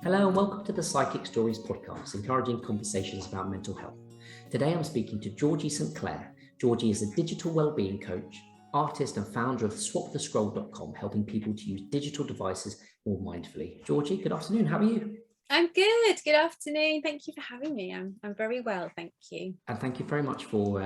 Hello and welcome to the Psychic Stories podcast, encouraging conversations about mental health. Today I'm speaking to Georgie St Claire. Georgie is a digital wellbeing coach, artist and founder of swapthescroll.com, helping people to use digital devices more mindfully. Georgie, good afternoon. How are you? I'm good. Good afternoon. Thank you for having me. I'm very well, thank you. And thank you very much for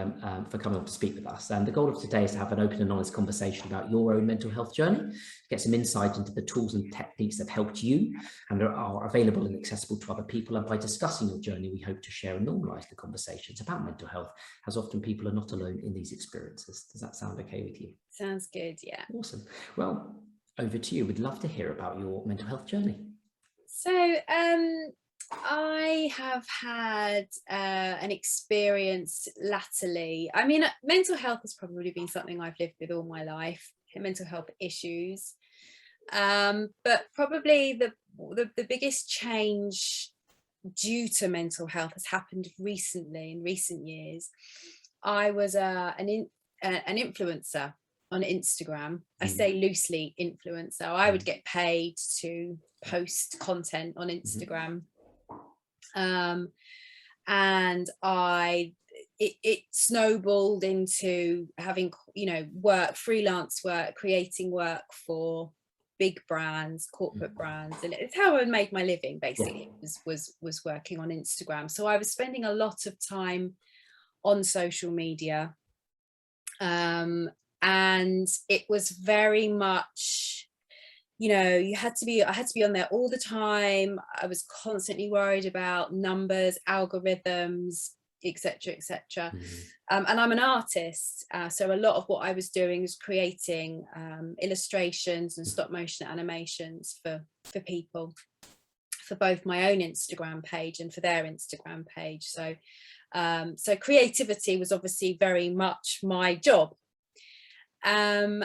coming on to speak with us. And the goal of today is to have an open and honest conversation about your own mental health journey, get some insight into the tools and techniques that have helped you and are available and accessible to other people. And by discussing your journey, we hope to share and normalise the conversations about mental health, as often people are not alone in these experiences. Does that sound okay with you? Sounds good, yeah. Awesome. Well, over to you. We'd love to hear about your mental health journey. So I have had an experience latterly. I mean, mental health has probably been something I've lived with all my life, mental health issues. But probably the biggest change due to mental health has happened recently, in recent years. I was an influencer on Instagram. I say loosely influencer. I would get paid to post content on Instagram. And it snowballed into having, freelance work, creating work for big brands, corporate brands, and it's how I made my living basically, was working on Instagram. So I was spending a lot of time on social media. And it was very much, I had to be on there all the time. I was constantly worried about numbers, algorithms, etc. And I'm an artist, so a lot of what I was doing was creating illustrations and stop motion animations for people, for both my own Instagram page and for their Instagram page. So creativity was obviously very much my job. And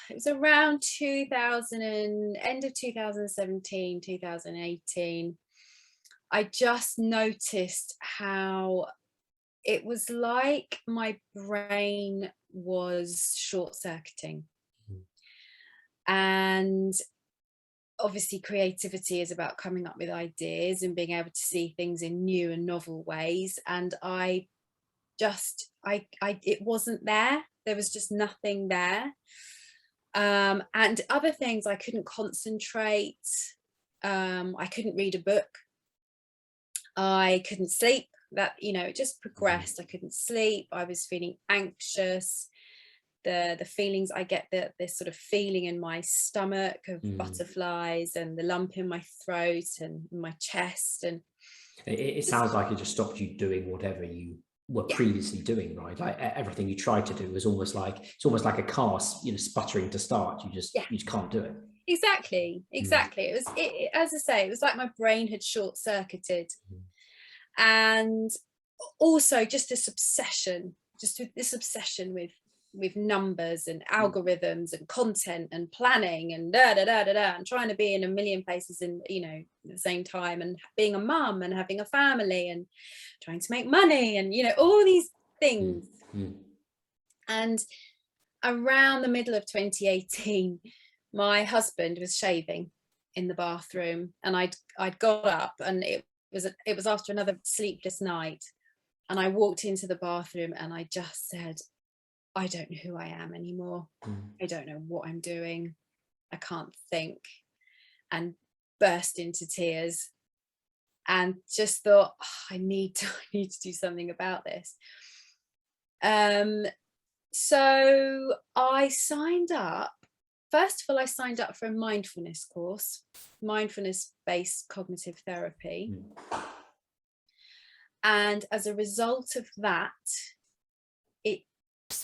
it was around end of 2017, 2018, I just noticed how it was like my brain was short-circuiting. And obviously creativity is about coming up with ideas and being able to see things in new and novel ways. And it wasn't there. There was just nothing there. And other things, I couldn't concentrate. I couldn't read a book. I couldn't sleep. It just progressed. I couldn't sleep. I was feeling anxious. The feelings I get, this sort of feeling in my stomach of butterflies, and the lump in my throat and my chest. And it sounds like it just stopped you doing whatever you were previously doing, right? Like everything you tried to do was almost like a car, sputtering to start. You just can't do it. Exactly. It was, as I say, it was like my brain had short-circuited. And also just this obsession with numbers and algorithms and content and planning and and trying to be in a million places at the same time, and being a mum and having a family and trying to make money and all these things. And around the middle of 2018, my husband was shaving in the bathroom, and I'd got up, and it was after another sleepless night, and I walked into the bathroom and I just said, I don't know who I am anymore. I don't know what I'm doing. I can't think, and burst into tears and just thought, I need to do something about this. So I signed up. First of all, I signed up for a mindfulness course, mindfulness-based cognitive therapy. And as a result of that, it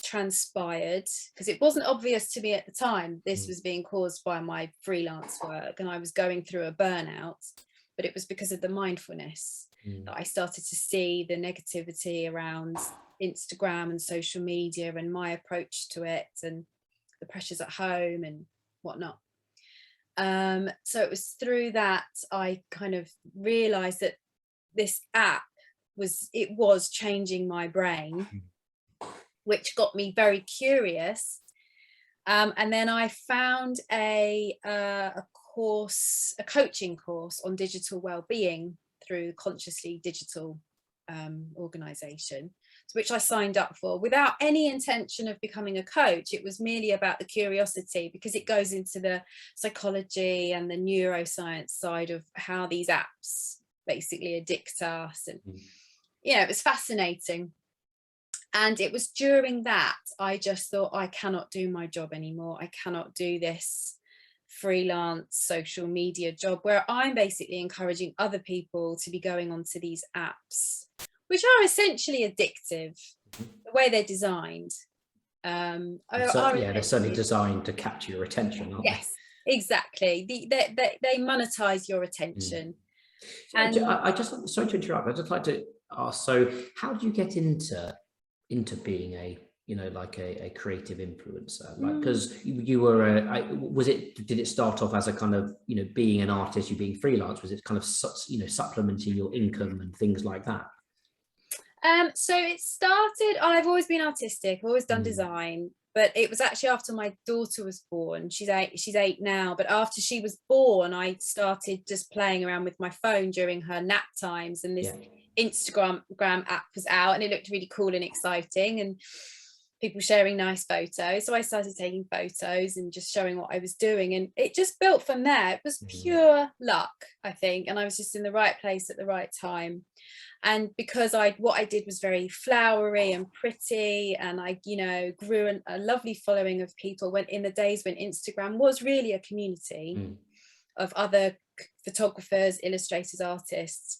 transpired, because it wasn't obvious to me at the time this was being caused by my freelance work and I was going through a burnout, but it was because of the mindfulness that I started to see the negativity around Instagram and social media and my approach to it and the pressures at home and whatnot. So it was through that I kind of realized that this app was changing my brain, which got me very curious. And then I found a course, a coaching course on digital wellbeing through Consciously Digital organization, which I signed up for without any intention of becoming a coach. It was merely about the curiosity, because it goes into the psychology and the neuroscience side of how these apps basically addict us. And yeah, it was fascinating. And it was during that I just thought, I cannot do my job anymore. I cannot do this freelance social media job where I'm basically encouraging other people to be going onto these apps, which are essentially addictive, the way they're designed. They're certainly designed to capture your attention, aren't yes, they? Exactly. They monetize your attention. And I just, sorry to interrupt, I'd just like to ask, so how do you get into being a, you know, like a creative influencer? Like, because you were did it start off as a kind of, you know, being an artist, you being freelance? Was it kind of, you know, supplementing your income and things like that? So it started, I've always been artistic, I've always done design, but it was actually after my daughter was born. She's 8 now, but after she was born, I started just playing around with my phone during her nap times, and this Instagram app was out, and it looked really cool and exciting, and people sharing nice photos. So I started taking photos and just showing what I was doing, and it just built from there. It was pure luck, I think, and I was just in the right place at the right time. And because what I did was very flowery and pretty, and I, you know, grew a lovely following of people when in the days when Instagram was really a community of other photographers, illustrators, artists.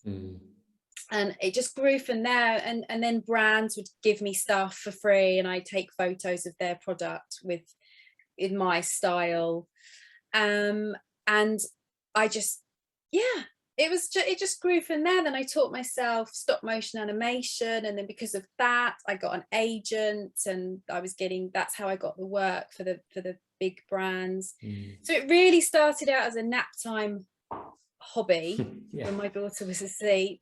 And it just grew from there, and then brands would give me stuff for free, and I'd take photos of their product in my style, and I just, yeah, it just grew from there. Then I taught myself stop motion animation, and then because of that I got an agent, and that's how I got the work for the big brands. So it really started out as a nap time hobby when my daughter was asleep,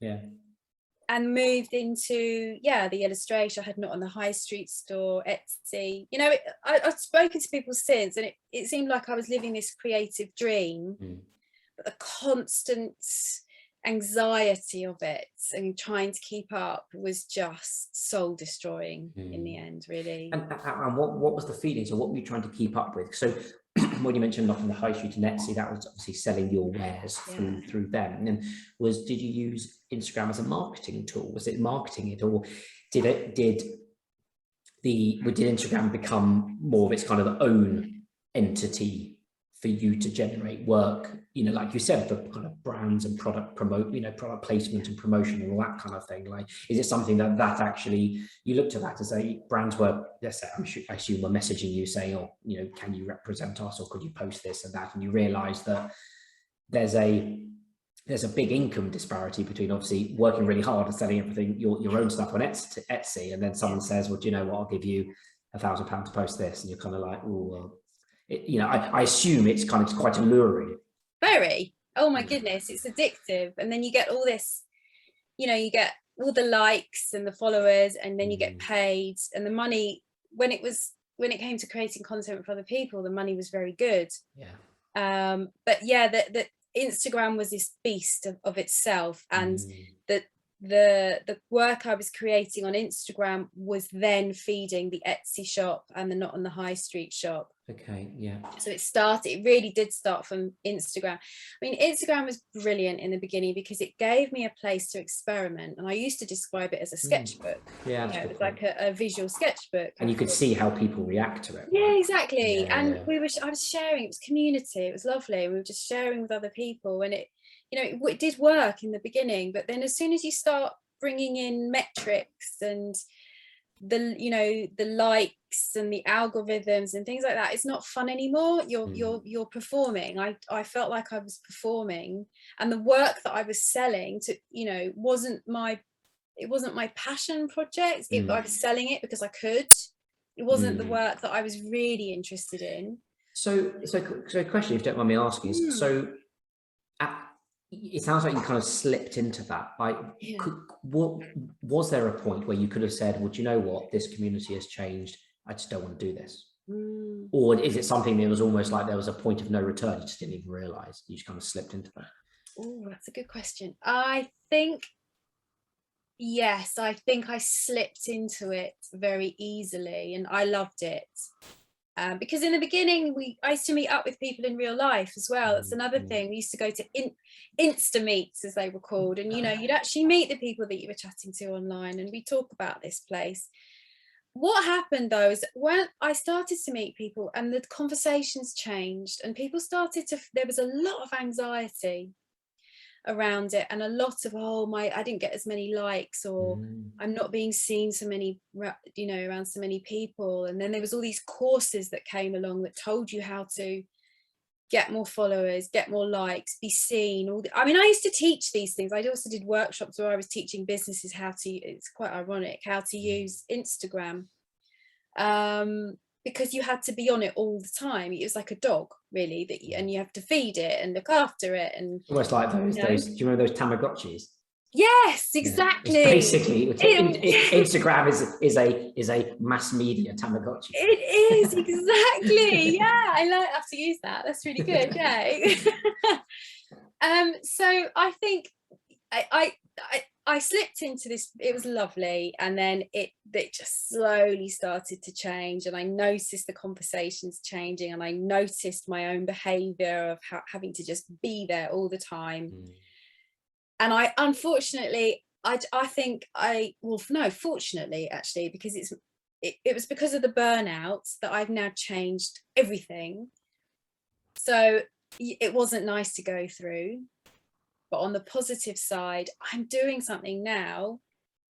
and moved into the illustration. I had Not on the High Street store, Etsy, you know. I've spoken to people since, and it seemed like I was living this creative dream, but the constant anxiety of it and trying to keep up was just soul destroying in the end, really. And what was the feeling? So what were you trying to keep up with? So when you mentioned Not on the High Street and Etsy, that was obviously selling your wares through them. And then did you use Instagram as a marketing tool? Was it marketing it, or did Instagram become more of its kind of own entity for you to generate work, you know, like you said, for kind of brands and product placement and promotion and all that kind of thing? Like, is it something that actually you looked at that as brands were, yes, I assume, were messaging you saying, oh, you know, can you represent us, or could you post this and that? And you realize that there's a big income disparity between obviously working really hard and selling everything, your own stuff on Etsy, and then someone says, well, do you know what, I'll give you £1,000 to post this, and you're kind of like, oh, well, you know, I assume it's kind of quite alluring. Very. Oh my goodness, it's addictive. And then you get all this, you know, you get all the likes and the followers, and then you get paid, and the money, when it came to creating content for other people, the money was very good. But yeah, the Instagram was this beast of itself, and the work I was creating on Instagram was then feeding the Etsy shop and the Not on the High Street shop. Okay, yeah. So it really did start from Instagram. I mean, Instagram was brilliant in the beginning because it gave me a place to experiment, and I used to describe it as a sketchbook. Yeah, you know, it was like a visual sketchbook, and you could see how people react to it. Yeah, exactly. I was sharing. It was community. It was lovely. We were just sharing with other people, and it did work in the beginning. But then, as soon as you start bringing in metrics and the likes and the algorithms and things like that, it's not fun anymore. You're performing. I felt like I was performing, and the work that I was selling wasn't my passion project. I was selling it because I could. It wasn't the work that I was really interested in. So a question, if you don't mind me asking, is it sounds like you kind of slipped into that. Like, what was there a point where you could have said, well, do you know what, this community has changed, I just don't want to do this? Or is it something that was almost like there was a point of no return, you just didn't even realize, you just kind of slipped into that? Oh, that's a good question. I think, yes, I think I slipped into it very easily, and I loved it. Because in the beginning, I used to meet up with people in real life as well. That's another thing. We used to go to Insta meets, as they were called, and you'd actually meet the people that you were chatting to online, and we talk about this place. What happened though is when I started to meet people and the conversations changed, and people started to, there was a lot of anxiety around it, and a lot of, I didn't get as many likes, or I'm not being seen so many, around so many people. And then there was all these courses that came along that told you how to get more followers, get more likes, be seen. I used to teach these things. I also did workshops where I was teaching businesses how to, it's quite ironic, how to use Instagram, because you had to be on it all the time. It was like a dog, really, and you have to feed it and look after it, and Almost like those. Do you remember those Tamagotchis? Yes, exactly. Yeah. It's basically, Instagram is a mass media Tamagotchi. It is, exactly. Yeah, I have to use that. That's really good. Yeah. So I think I slipped into this. It was lovely, and then it just slowly started to change, and I noticed the conversations changing, and I noticed my own behavior of having to just be there all the time. And I, unfortunately, fortunately, actually, because it was because of the burnout that I've now changed everything. So it wasn't nice to go through, but on the positive side, I'm doing something now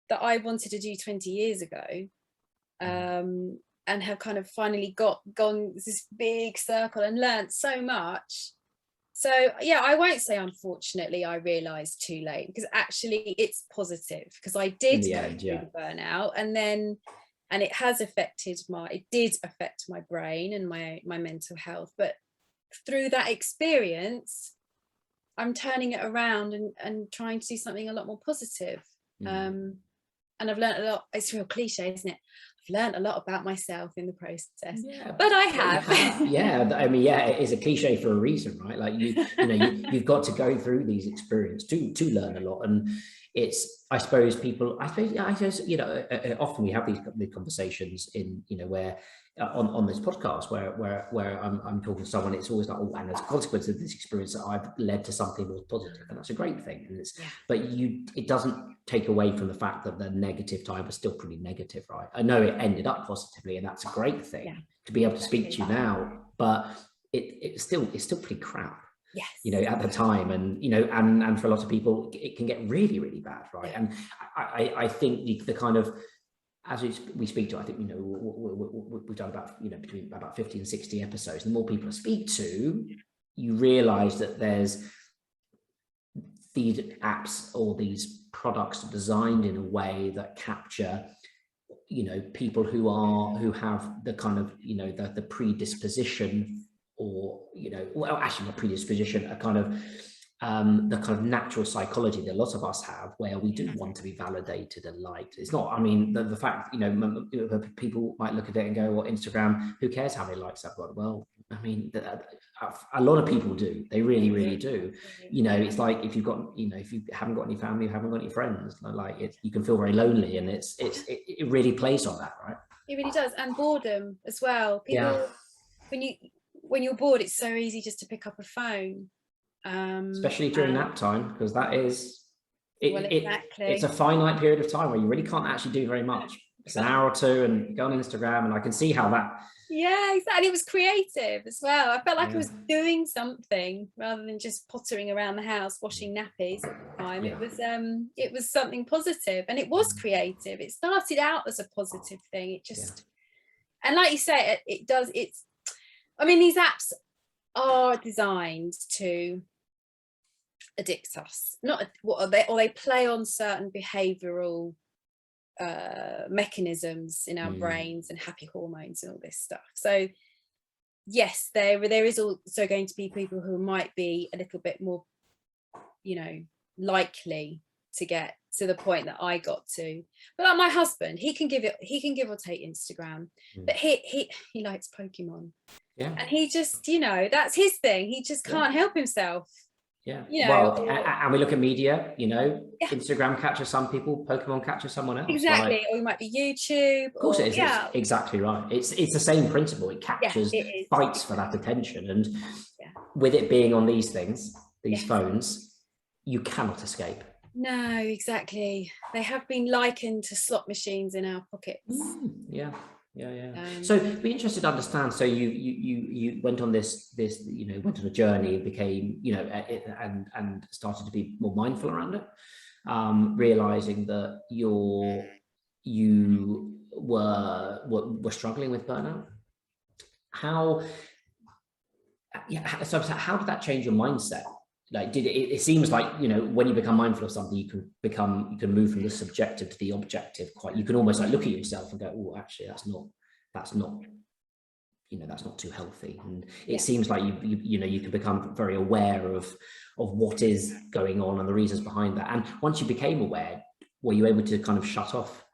that I wanted to do 20 years ago, and have kind of finally gone this big circle and learned so much. So yeah, I won't say unfortunately I realized too late, because actually it's positive, because I did go through the burnout, and it has affected it did affect my brain and my mental health. But through that experience, I'm turning it around and trying to do something a lot more positive. And I've learned a lot. It's real cliche, isn't it? I've learned a lot about myself in the process. But I have. Yeah, I mean, yeah, it is a cliche for a reason, right? Like you've got to go through these experiences to learn a lot. And it's, I suppose often we have these conversations in, where on this podcast where I'm talking to someone, it's always like, oh, and as a consequence of this experience that I've led to something more positive, and that's a great thing. And but it doesn't take away from the fact that the negative time was still pretty negative, right? I know it ended up positively, and that's a great thing to be able to speak to you now, but it's still pretty crap. Yes. At the time, and and for a lot of people it can get really, really bad, right? And I think the kind of, as we speak to, I think we've done about between about 50 and 60 episodes. The more people I speak to, you realize that there's these apps or these products designed in a way that capture people who have the kind of the predisposition, or well, actually not predisposition, a kind of the kind of natural psychology that a lot of us have, where we do want to be validated and liked. It's not, I mean, the fact, people might look at it and go, well, Instagram, who cares how many likes I've got? Well, I mean, a lot of people do. They really, really do. It's like, if you've got, if you haven't got any family, you haven't got any friends, like you can feel very lonely, and it really plays on that, right? It really does. And boredom as well. People, when you're bored, it's so easy just to pick up a phone. Especially during nap time, because that is exactly. It's a finite period of time where you really can't actually do very much. It's an hour or two, and go on Instagram, and I can see how that. Yeah, exactly. It was creative as well. I felt like I was doing something rather than just pottering around the house washing nappies at the time. It was something positive, and it was creative. It started out as a positive thing. It just, and like you say, it does. I mean, these apps are designed to addict us, or they play on certain behavioral mechanisms in our brains, and happy hormones and all this stuff. So yes, there is also going to be people who might be a little bit more likely to get to the point that I got to. But like my husband, he can give or take Instagram, but he likes Pokemon. Yeah. And he just, you know, that's his thing. He just can't help himself. Yeah. You know, well, and we look at media, you know, Instagram catches some people, Pokemon catches someone else. Exactly. Like, or it might be YouTube. Of course it is. Yeah. It's exactly right. It's the same principle. It captures, fights for that attention. And with it being on these things, these phones, you cannot escape. No, exactly. They have been likened to slot machines in our pockets. Yeah. So I'd be interested to understand. So you went on this you know, went on a journey and became, you know, and started to be more mindful around it, realizing that you were struggling with burnout. So how did that change your mindset? Like, it seems like, you know, when you become mindful of something, you can move from the subjective to the objective. You can almost like look at yourself and go, oh, actually, that's not, you know, that's not too healthy. And it seems like you know, you can become very aware of what is going on and the reasons behind that. And once you became aware, were you able to kind of shut off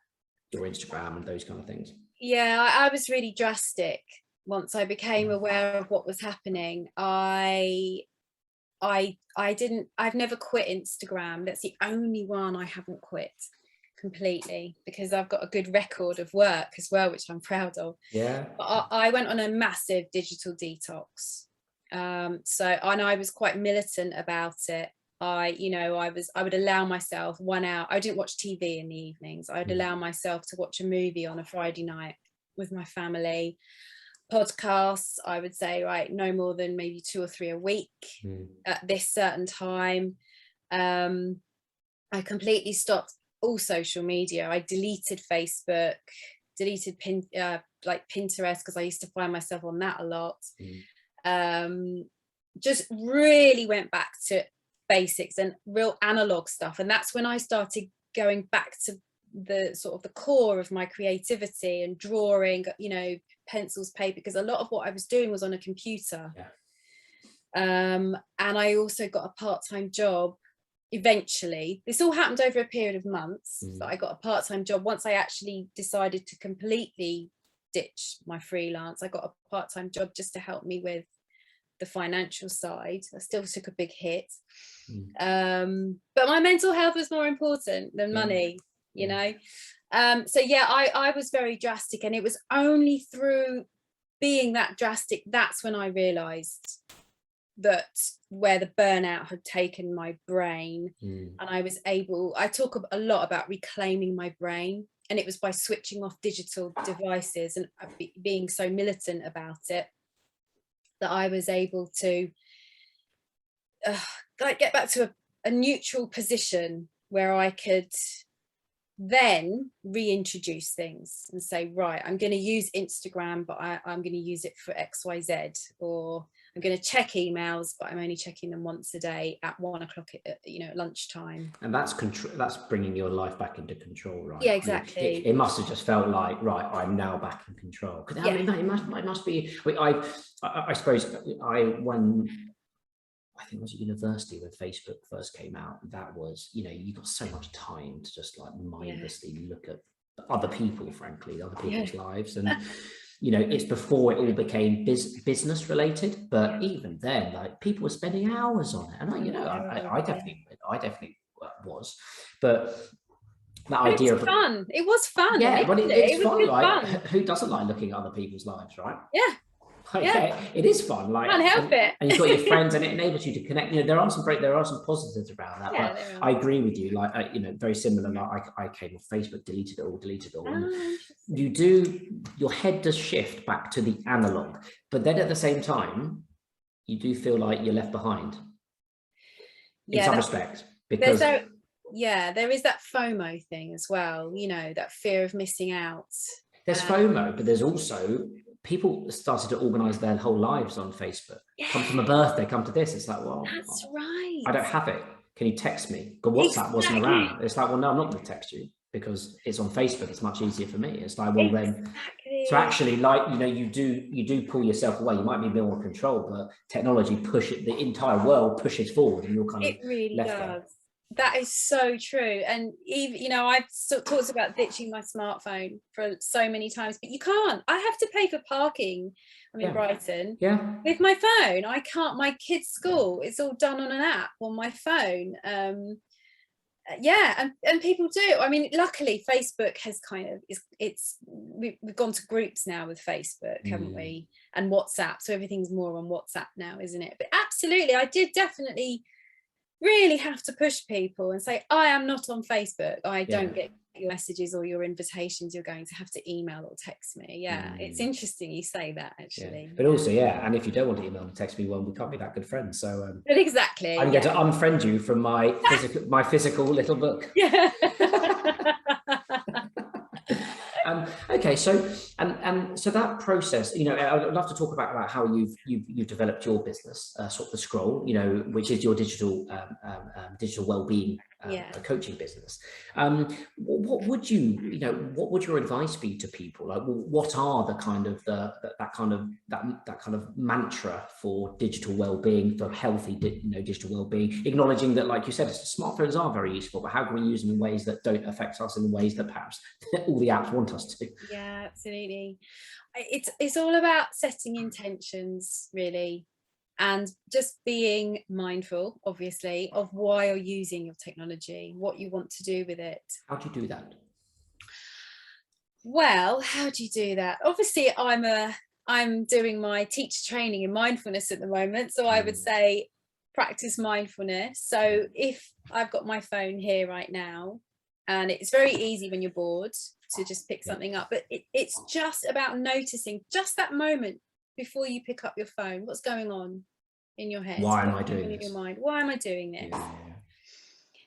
your Instagram and those kind of things? Yeah, I was really drastic. Once I became aware of what was happening, I've never quit Instagram. That's the only one I haven't quit completely, because I've got a good record of work as well, which I'm proud of. Yeah. But I went on a massive digital detox. And I was quite militant about it. I would allow myself 1 hour. I didn't watch TV in the evenings. I'd allow myself to watch a movie on a Friday night with my family. Podcasts, I would say, right, no more than maybe 2 or 3 a week at this certain time. I completely stopped all social media. I deleted Facebook, deleted Pinterest, because I used to find myself on that a lot. Just really went back to basics and real analog stuff. And that's when I started going back to the sort of the core of my creativity and drawing, you know, pencils, paper, because a lot of what I was doing was on a computer. And I also got a part-time job eventually. This all happened over a period of months, but I got a part-time job once I actually decided to completely ditch my freelance. I got a part-time job just to help me with the financial side. I still took a big hit, but my mental health was more important than money, you know. So yeah, I was very drastic, and it was only through being that drastic that's when I realized that where the burnout had taken my brain. And I talk a lot about reclaiming my brain, and it was by switching off digital devices and being so militant about it that I was able to get back to a neutral position where I could then reintroduce things and say, right, I'm going to use Instagram, but I'm going to use it for XYZ, or I'm going to check emails, but I'm only checking them once a day at 1 o'clock at lunchtime. And that's control. That's bringing your life back into control, right? Yeah, exactly. It must have just felt like, right, I'm now back in control. Because I mean, it must be. I suppose when I think it was at university when Facebook first came out, that was, you know, you got so much time to just like mindlessly look at other people, frankly, other people's lives. And, you know, it's before it all became business related. But even then, like, people were spending hours on it. And I definitely was. But that idea of fun. It was fun. Yeah, but it's fun. Like, fun. Who doesn't like looking at other people's lives, right? Yeah. It is fun. Like, can't help it. And you've got your friends, and it enables you to connect. You know, there are some positives around that. But I agree with you. Like, you know, very similar. Like, I came off Facebook, deleted it all. And your head does shift back to the analog, but then at the same time, you do feel like you're left behind in some respect, because there is that FOMO thing as well. You know, that fear of missing out. There's FOMO, but there's also people started to organize their whole lives on Facebook. Come to my birthday, come to this. It's like, well, that's right. I don't have it. Can you text me? Because WhatsApp wasn't around. It's like, well, no, I'm not going to text you because it's on Facebook. It's much easier for me. It's like, well, then. So actually, like, you know, you do pull yourself away. You might be more in control, but technology the entire world pushes forward, and you're kind of it really left does. there. That is so true. And even, you know, I've talked about ditching my smartphone for so many times, but you can't. I have to pay for parking. I'm in Brighton. Yeah. With my phone, I can't. My kids' school, it's all done on an app on my phone. Yeah, and people do. I mean, luckily Facebook has kind of we've gone to groups now with Facebook, haven't we? And WhatsApp, so everything's more on WhatsApp now, isn't it? But absolutely, I did definitely really have to push people and say, I am not on Facebook. I don't get your messages or your invitations. You're going to have to email or text me. Yeah, it's interesting you say that, actually. But also, and if you don't want to email and text me, well, we can't be that good friends. So but exactly, I'm going to unfriend you from my physical little book. Yeah. Okay, so so that process, you know, I'd love to talk about how you've developed your business, sort of the Scroll, you know, which is your digital well-being coaching business. What would what would your advice be to people? Like, what are the kind of that kind of mantra for digital well-being, for healthy digital well-being, acknowledging that, like you said, smartphones are very useful, but how can we use them in ways that don't affect us, in ways that perhaps all the apps want us to? Yeah, absolutely. It's all about setting intentions, really, and just being mindful, obviously, of why you're using your technology, what you want to do with it. How do you do that? Well, how do you do that? Obviously, I'm doing my teacher training in mindfulness at the moment, so I would say practice mindfulness. So if I've got my phone here right now, and it's very easy when you're bored to just pick something up, but it's just about noticing just that moment before you pick up your phone. What's going on in your head? Why am I doing this? In your mind? Why am I doing this?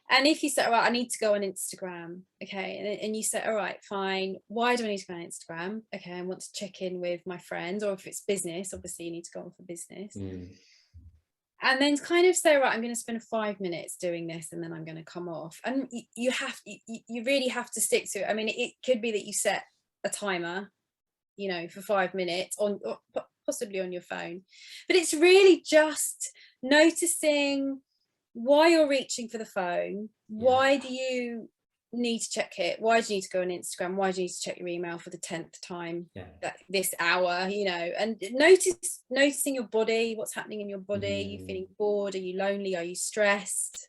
And if you say, all right, I need to go on Instagram, okay, and you say, all right, fine, why do I need to go on Instagram? Okay, I want to check in with my friends, or if it's business, obviously you need to go on for business. And then kind of say, right, I'm going to spend 5 minutes doing this, and then I'm going to come off. And you really have to stick to it. I mean, it could be that you set a timer, you know, for 5 minutes or possibly on your phone, but it's really just noticing why you're reaching for the phone. Why do you need to check it? Why do you need to go on Instagram? Why do you need to check your email for the 10th time this hour, you know? And noticing your body, what's happening in your body. Are you feeling bored? Are you lonely? Are you stressed?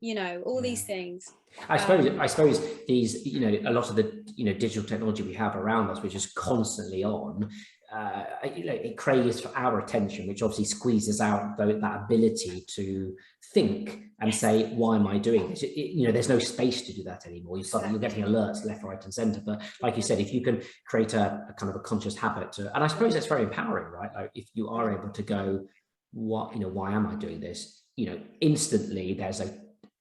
You know, all these things. I suppose these, you know, a lot of the, you know, digital technology we have around us, which is constantly on, you know, it craves for our attention, which obviously squeezes out that ability to think and say, why am I doing this? You know, there's no space to do that anymore. You're getting alerts left, right, and center. But like you said, if you can create a kind of a conscious habit and I suppose that's very empowering, right? Like, if you are able to go, what, you know, why am I doing this? You know, instantly there's a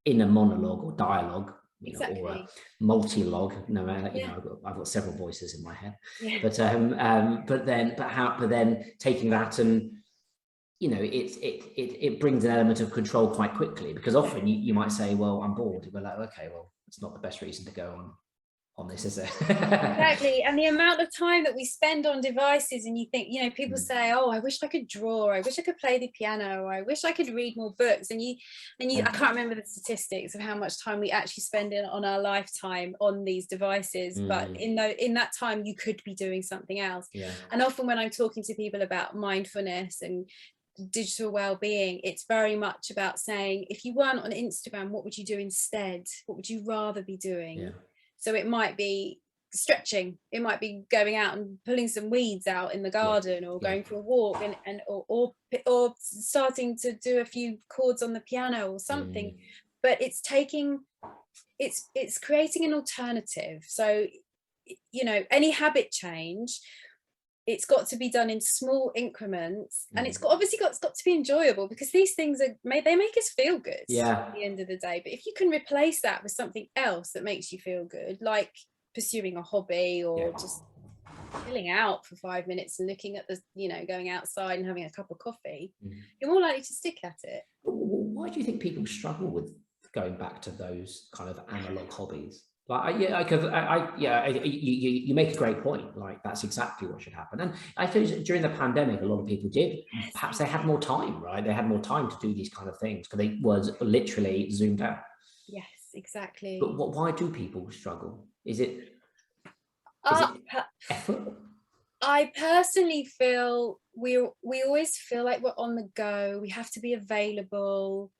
inner monologue or dialogue, you know, or a multi-log. No, you know, I've got several voices in my head. But then taking that and, you know, it brings an element of control quite quickly, because often you might say, well, I'm bored. We're like, okay, well, it's not the best reason to go on this, is it? Exactly. And the amount of time that we spend on devices, and you think, you know, people say, oh, I wish I could draw, I wish I could play the piano, or I wish I could read more books, and I can't remember the statistics of how much time we actually spend on our lifetime on these devices, but in that time you could be doing something else. And often when I'm talking to people about mindfulness and digital well-being, it's very much about saying, if you weren't on Instagram, what would you do instead? What would you rather be doing? So it might be stretching, it might be going out and pulling some weeds out in the garden, or going for a walk, or starting to do a few chords on the piano or something. But it's creating an alternative. So, you know, any habit change, it's got to be done in small increments, and it's got to be enjoyable, because these things they make us feel good at the end of the day. But if you can replace that with something else that makes you feel good, like pursuing a hobby, or just chilling out for 5 minutes and looking at the, you know, going outside and having a cup of coffee, you're more likely to stick at it. Why do you think people struggle with going back to those kind of analog hobbies? Like, you make a great point. Like, that's exactly what should happen. And I suppose during the pandemic, a lot of people did. Perhaps they had more time, right? They had more time to do these kind of things because they was literally zoomed out. Yes, exactly. But why do people struggle? Is it effort? I personally feel we always feel like we're on the go. We have to be available.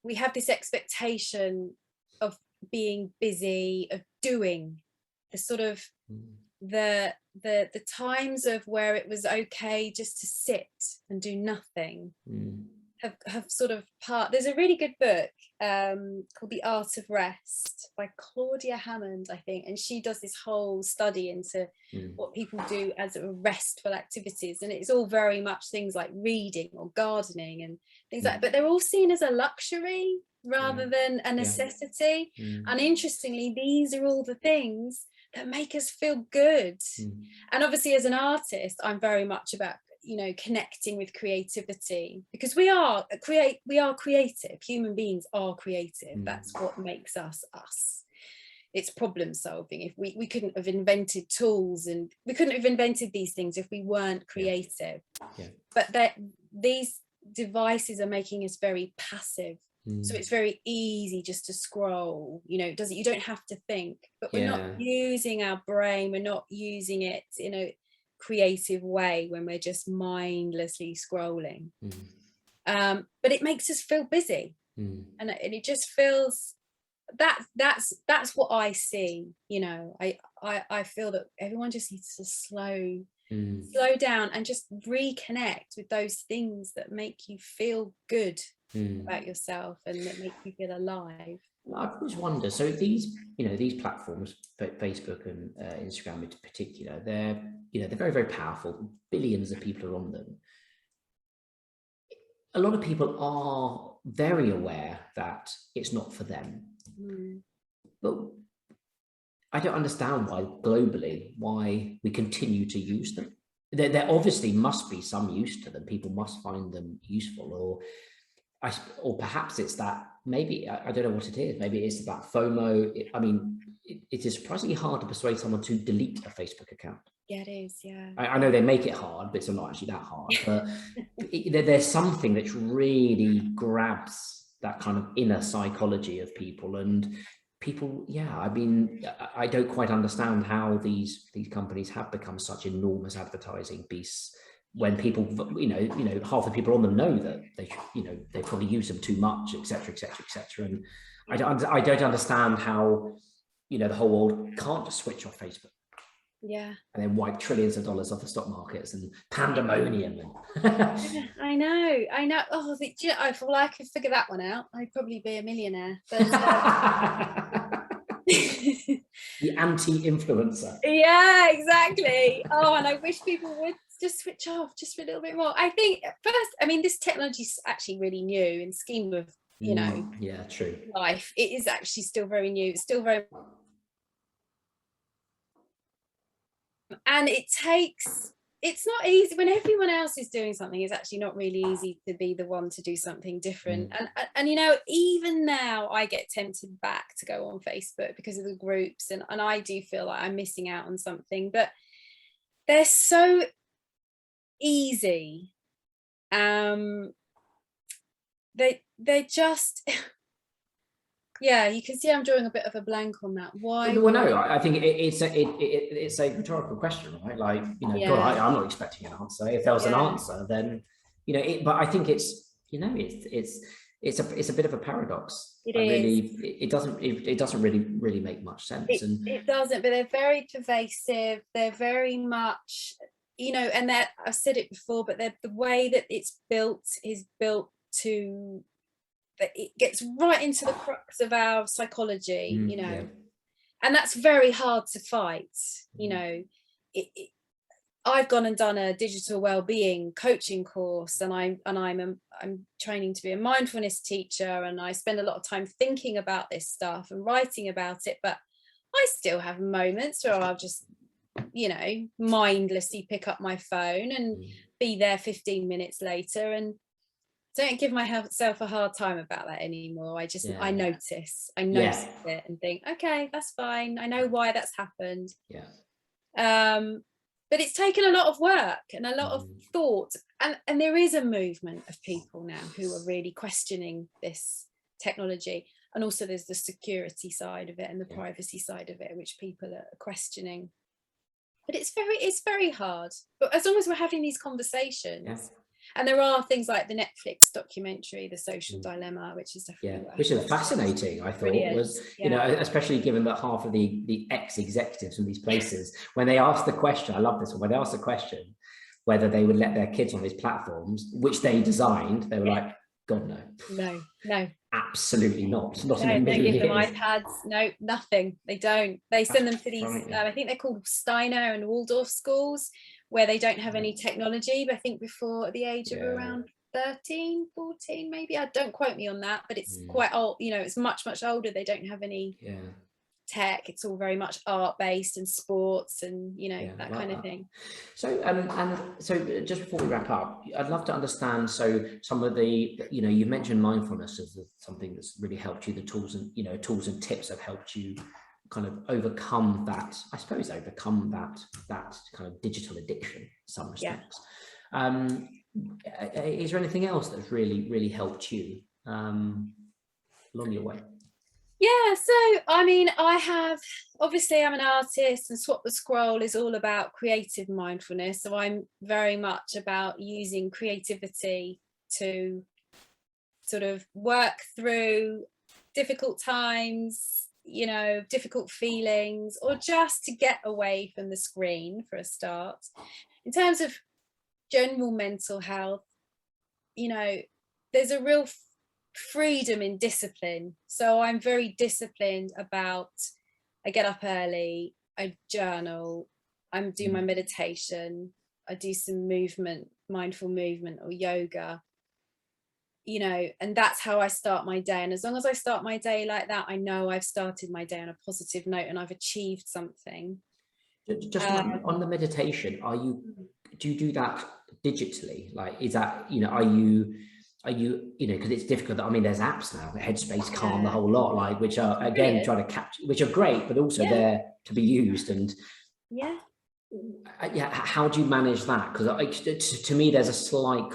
We have this expectation of being busy, of doing the sort of the times of where it was okay just to sit and do nothing have sort of there's a really good book called The Art of Rest by Claudia Hammond, I think, and she does this whole study into what people do as restful activities, and it's all very much things like reading or gardening and things like, but they're all seen as a luxury rather than a necessity. And interestingly, these are all the things that make us feel good. And obviously as an artist, I'm very much about, you know, connecting with creativity, because we are creative. Human beings are creative. That's what makes us us. It's problem solving. If we couldn't have invented tools, and we couldn't have invented these things if we weren't creative. But these devices are making us very passive. So it's very easy just to scroll, you know, you don't have to think, but we're not using our brain, we're not using it in a creative way when we're just mindlessly scrolling. But it makes us feel busy, and it just feels that's what I see, you know. I feel that everyone just needs to slow down and just reconnect with those things that make you feel good about yourself and that make you feel alive. I've always wondered, so these, you know, these platforms, Facebook and Instagram in particular, they're very, very powerful. Billions of people are on them. A lot of people are very aware that it's not for them. But I don't understand why we continue to use them. There obviously must be some use to them. People must find them useful, or perhaps it's that, maybe, I don't know what it is. Maybe it's about FOMO. It is surprisingly hard to persuade someone to delete a Facebook account. Yeah, it is. Yeah. I know they make it hard, but it's not actually that hard. But there's something that really grabs that kind of inner psychology of people, and people, I don't quite understand how these companies have become such enormous advertising beasts, when people, you know, half the people on them know that they probably use them too much, etc., etc., etc. And I don't understand how, you know, the whole world can't just switch off Facebook. And then wipe trillions of dollars off the stock markets and pandemonium. I know. Oh, if I could figure that one out, I'd probably be a millionaire. But, the anti-influencer. Yeah, exactly. Oh, and I wish people would just switch off just for a little bit more. I think first, this technology is actually really new in the scheme of, you know, true, life. It is actually still very new. It's still very, and it's not easy when everyone else is doing something. It's actually not really easy to be the one to do something different. And you know, even now I get tempted back to go on Facebook because of the groups, and I do feel like I'm missing out on something, but they're so easy. They just yeah, you can see I'm drawing a bit of a blank on that. Why? Well, no, I think it's a rhetorical question, right? Like, you know, God, I'm not expecting an answer. If there was an answer, then, you know, but I think it's, you know, it's a bit of a paradox. It doesn't really make much sense. It doesn't, but they're very pervasive. They're very much, you know, and that, I've said it before, but the way that it's built is built to, that it gets right into the crux of our psychology, you know, and that's very hard to fight. You know, I've gone and done a digital wellbeing coaching course, and I'm training to be a mindfulness teacher, and I spend a lot of time thinking about this stuff and writing about it, but I still have moments where I'll just, you know, mindlessly pick up my phone and be there 15 minutes later, and don't give myself a hard time about that anymore. I notice it and think, okay, that's fine. I know why that's happened. But it's taken a lot of work and a lot of thought, and there is a movement of people now who are really questioning this technology. And also there's the security side of it and the privacy side of it, which people are questioning. But it's very hard. But as long as we're having these conversations, and there are things like the Netflix documentary, The Social Dilemma, which is definitely which is fascinating. I thought was, you know, especially given that half of the ex-executives from these places, when they asked the question, I love this one, when they asked the question whether they would let their kids on these platforms, which they designed, they were like, God, no, absolutely not. Not in a million years. They give them years. iPads. No, nothing. They don't. They send them to these. I think they're called Steiner and Waldorf schools, where they don't have any technology. But I think before the age of around 13, 14, maybe. Don't quote me on that, but it's quite old. You know, it's much older. They don't have any tech. It's all very much art based and sports and, you know, that kind of thing. So and so just before we wrap up, I'd love to understand, so some of the, you know, you mentioned mindfulness as something that's really helped you, the tools and, you know, tools and tips have helped you kind of overcome that, I suppose, that kind of digital addiction in some respects. Is there anything else that's really helped you along your way? Yeah, so I mean, obviously I'm an artist, and Swap the Scroll is all about creative mindfulness. So I'm very much about using creativity to sort of work through difficult times, you know, difficult feelings, or just to get away from the screen for a start. In terms of general mental health, you know, there's a real freedom in discipline. So I'm very disciplined about, I get up early, I journal, I'm doing my meditation, I do some movement, mindful movement or yoga, you know, and that's how I start my day. And as long as I start my day like that, I know I've started my day on a positive note and I've achieved something. Just on the meditation, do you do that digitally? Like, is that, you know, are you, you know, because it's difficult. I mean, there's apps now, Headspace, Calm, the whole lot, like, which are, again, trying to capture, which are great, but also there to be used. And how do you manage that? Because to me, there's a slight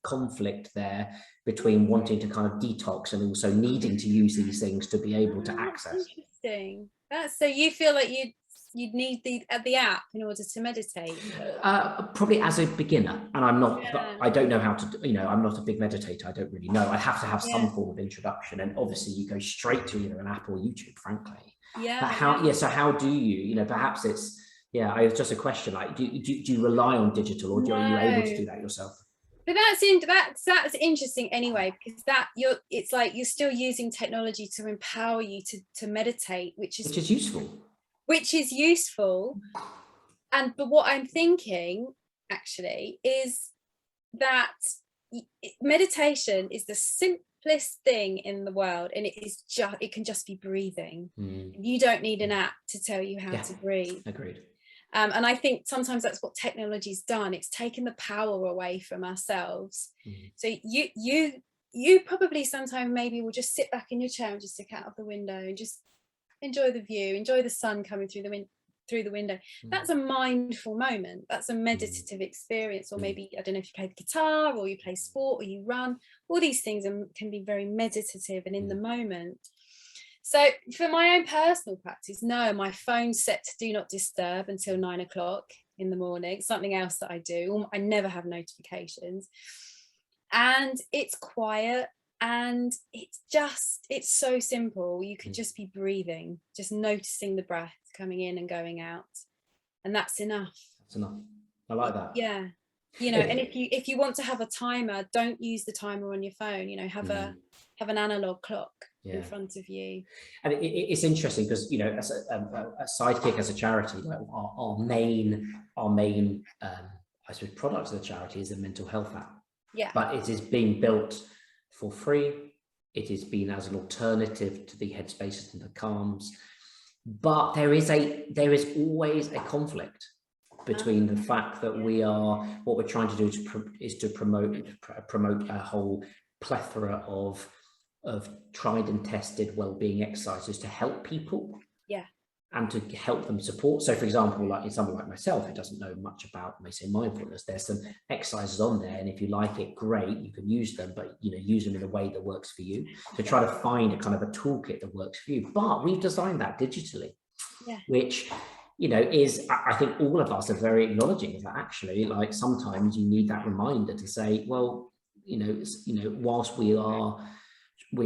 conflict there between wanting to kind of detox and also needing to use these things to be able to access. Interesting. So you feel like you'd need the app in order to meditate? Probably as a beginner, and I'm not, but I don't know how to, you know, I'm not a big meditator. I don't really know. I have to have some form of introduction, and obviously you go straight to either an app or YouTube, frankly. But how, so how do you know, perhaps it's, it's just a question, like, do you rely on digital, or are you able to do that yourself? But that's interesting anyway, because it's like you're still using technology to empower you to meditate, which is useful. And but what I'm thinking actually is that meditation is the simplest thing in the world, and it can just be breathing. You don't need an app to tell you how to breathe. Agreed. And I think sometimes that's what technology's done. It's taken the power away from ourselves. So you probably sometimes maybe will just sit back in your chair and just look out of the window and just enjoy the view, enjoy the sun coming through the window. That's a mindful moment. That's a meditative experience. Or maybe, I don't know if you play the guitar or you play sport or you run. All these things can be very meditative and in the moment. So for my own personal practice, no, my phone's set to do not disturb until 9 o'clock in the morning. Something else that I do, I never have notifications, and it's quiet, and it's so simple. You could just be breathing, just noticing the breath coming in and going out, and that's enough. That's enough. I like that. Yeah, you know, and if you want to have a timer, don't use the timer on your phone. You know, have an analog clock in front of you. And it's interesting because, you know, as a sidekick, as a charity, like our main I suppose product of the charity is a mental health app. But it is being built for free. It has been as an alternative to the Headspaces and the Calms. But there is always a conflict between the fact that what we're trying to do is to promote a whole plethora of tried and tested well-being exercises to help people. and to help them support. So for example, like someone like myself who doesn't know much about, say, mindfulness, there's some exercises on there, and if you like it, great, you can use them, but use them in a way that works for you. So try to find a kind of a toolkit that works for you. But we've designed that digitally, which is, I think all of us are very acknowledging of that, actually. Like sometimes you need that reminder to say, well, whilst we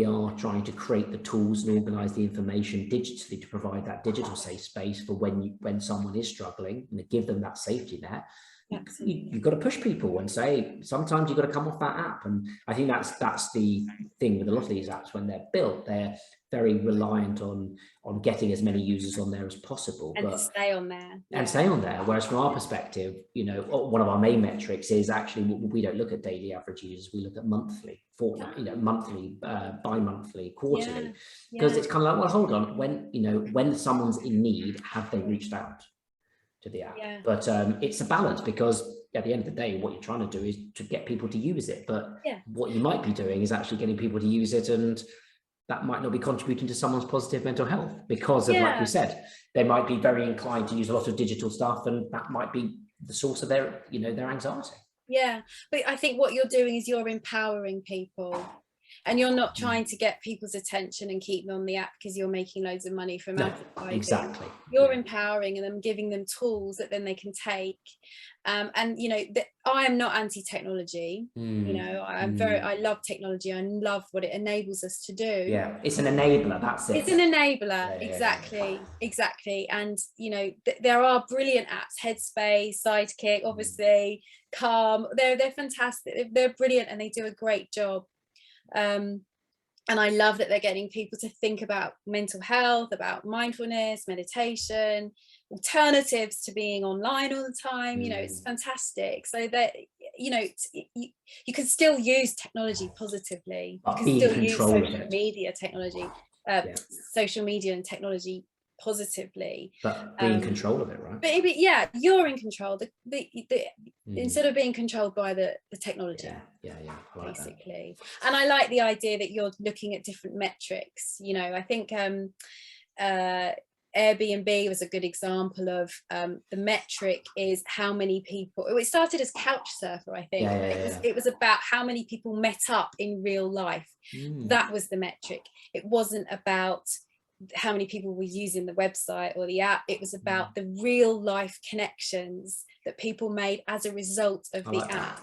are trying to create the tools and organize the information digitally to provide that digital safe space for when someone is struggling, and to give them that safety net. You've got to push people and say, sometimes you've got to come off that app. And I think that's the thing with a lot of these apps. When they're built, they're very reliant on getting as many users on there as possible, and to stay on there. And stay on there. Whereas from our perspective, one of our main metrics is actually, we don't look at daily average users, we look at monthly, fortnight, monthly, bi-monthly, quarterly, because it's kind of like, well, hold on, when someone's in need, have they reached out to the app? But it's a balance, because at the end of the day, what you're trying to do is to get people to use it. But what you might be doing is actually getting people to use it, and that might not be contributing to someone's positive mental health, because of, like we said, they might be very inclined to use a lot of digital stuff, and that might be the source of their anxiety. But I think what you're doing is you're empowering people, and you're not trying to get people's attention and keep them on the app because you're making loads of money from advertising. Exactly. You're empowering them, giving them tools that then they can take. And I am not anti-technology. I love technology. I love what it enables us to do. It's an enabler. That's it. It's an enabler. Exactly. And there are brilliant apps, Headspace, Sidekick, obviously, Calm. They're fantastic. They're brilliant, and they do a great job. And I love that they're getting people to think about mental health, about mindfulness, meditation, alternatives to being online all the time. It's fantastic. So that you can still use technology positively. You can still use social media technology, social media and technology positively, but be in control of it, right? But you're in control. Instead of being controlled by the technology. Like basically that. And I like the idea that you're looking at different metrics. I think Airbnb was a good example of the metric is how many people. It started as Couchsurfer, I think. It was about how many people met up in real life. That was the metric. It wasn't about how many people were using the website or the app. It was about the real life connections that people made as a result of the app.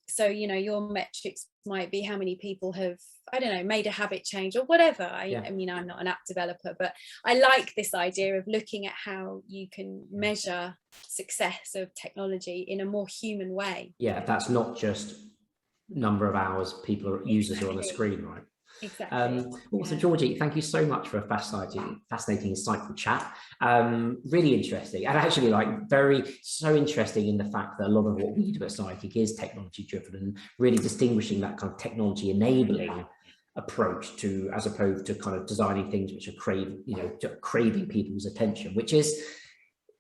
So your metrics might be how many people have, I don't know, made a habit change or whatever. I mean, I'm not an app developer, but I like this idea of looking at how you can measure success of technology in a more human way. That's not just number of hours users are on the screen, right? Exactly. So Georgie, thank you so much for a fascinating, insightful chat. Really interesting, and actually so interesting in the fact that a lot of what we do at Sidekick is technology driven, and really distinguishing that kind of technology enabling approach to, as opposed to kind of designing things which are craving people's attention, which is,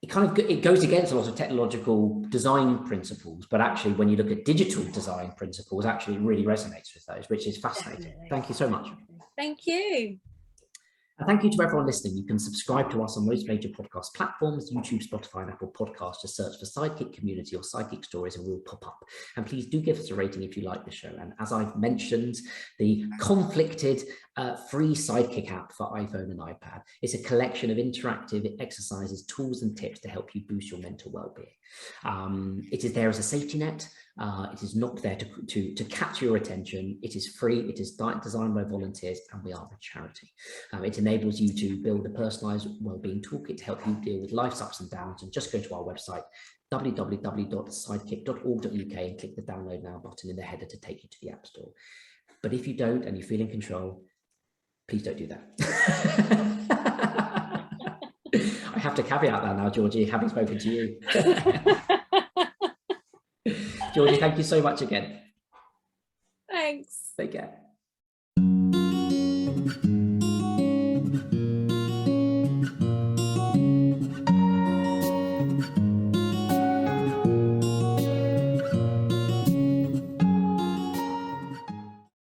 it goes against a lot of technological design principles, but actually when you look at digital design principles, actually it really resonates with those, which is fascinating. Definitely. Thank you so much. Thank you. And thank you to everyone listening. You can subscribe to us on most major podcast platforms, YouTube, Spotify, and Apple Podcasts. Just search for Sidekick Community or Sidekick Stories and we'll pop up. And please do give us a rating if you like the show. And as I've mentioned, the conflicted free Sidekick app for iPhone and iPad is a collection of interactive exercises, tools, and tips to help you boost your mental well-being. It is there as a safety net. It is not there to catch your attention. It is free. It is designed by volunteers, and we are a charity. It enables you to build a personalized wellbeing toolkit to help you deal with life's ups and downs. And just go to our website, www.sidekick.org.uk, and click the download now button in the header to take you to the App Store. But if you don't and you feel in control, please don't do that. I have to caveat that now, Georgie, having spoken to you. Georgie, thank you so much again. Thanks. Take care.